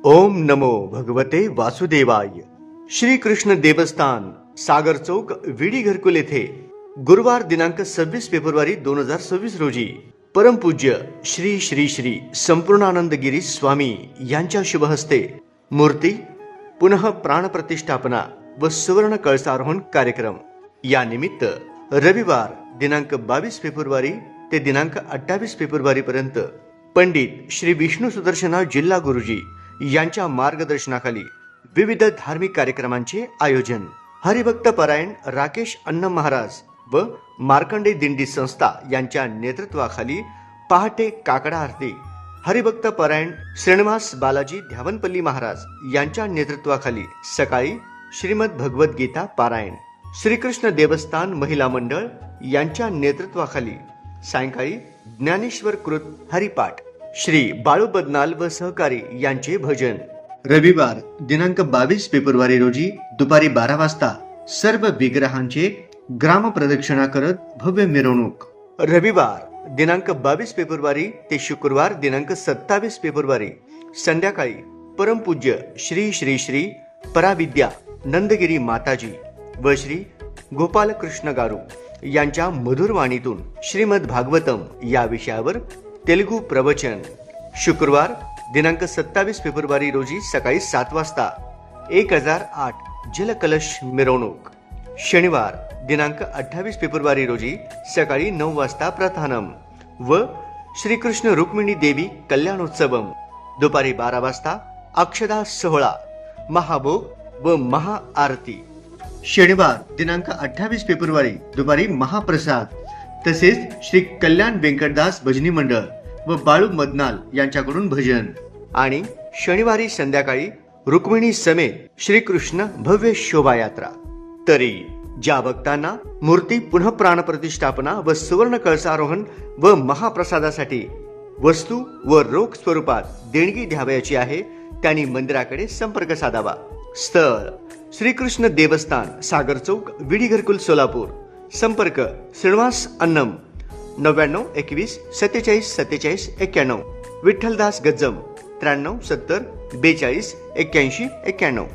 ओम नमो भगवते वासुदेवाय. श्री कृष्ण देवस्थान, सागर चौक, विडी घरकुल येथे गुरुवार दिनांक 26 फेब्रुवारी 2026 रोजी परमपूज्य श्री श्री श्री संपूर्णानंद गिरी स्वामी यांच्या शुभ हस्ते मूर्ती पुनः प्राणप्रतिष्ठापना व सुवर्ण कळसारोहण कार्यक्रम. या निमित्त रविवार दिनांक 22 फेब्रुवारी ते दिनांक 28 फेब्रुवारी पर्यंत पंडित श्री विष्णू सुदर्शना जिल्हा गुरुजी यांच्या मार्गदर्शनाखाली विविध धार्मिक कार्यक्रमांचे आयोजन. हरिभक्त परायण राकेश अण्णा महाराज व मार्कंडे दिंडी संस्था यांच्या नेतृत्वाखाली पहाटे काकडा आरती. हरिभक्त परायण श्रीनिवास बालाजी ध्यावनपल्ली महाराज यांच्या नेतृत्वाखाली सकाळी श्रीमद भगवत गीता पारायण. श्रीकृष्ण देवस्थान महिला मंडळ यांच्या नेतृत्वाखाली सायंकाळी ज्ञानेश्वर कृत हरिपाठ. श्री बाळू बदनाल व सहकारी यांचे भजन. रविवार दिनांक 22 फेब्रुवारी रोजी दुपारी 12 वाजता सर्व विग्रहांचे ग्राम प्रदक्षिणा करत भव्य मिरवणूक. रविवार दिनांक 22 फेब्रुवारी ते शुक्रवार दिनांक 27 फेब्रुवारी संध्याकाळी परमपूज्य श्री श्री श्री पराविद्या नंदगिरी माताजी व श्री गोपालकृष्ण गारू यांच्या मधुर वाणीतून श्रीमद भागवतम या विषयावर तेलुगू प्रवचन. शुक्रवार दिनांक 27 फेब्रुवारी रोजी सकाळी 7 वाजता 1008 जलकलश मिरवणूक. शनिवार दिनांक 28 फेब्रुवारी रोजी सकाळी 9 वाजता प्रथानम व श्रीकृष्ण रुक्मिणी देवी कल्याणोत्सवम. दुपारी 12 वाजता अक्षदा सोहळा, महाभोग व महाआरती. शनिवार दिनांक 28 फेब्रुवारी दुपारी महाप्रसाद तसेच श्री कल्याण व्यंकटदास भजनी मंडळ व बाळू मदनाल यांच्याकडून भजन. आणि शनिवारी संध्याकाळी रुक्मिणी समेत श्रीकृष्ण भव्य शोभायात्रा. तरी ज्या भक्तांना मूर्ती पुनः प्राणप्रतिष्ठापना व सुवर्ण कळसारोहण व महाप्रसादासाठी वस्तू व रोख स्वरूपात देणगी द्यावयाची आहे त्यांनी मंदिराकडे संपर्क साधावा. स्थळ श्रीकृष्ण देवस्थान, सागर चौक, विडी घरकुल, सोलापूर. संपर्क श्रीनिवास अन्नम 99 21 47 47 91. विठ्ठलदास गज्जम 93 70 42 81 91.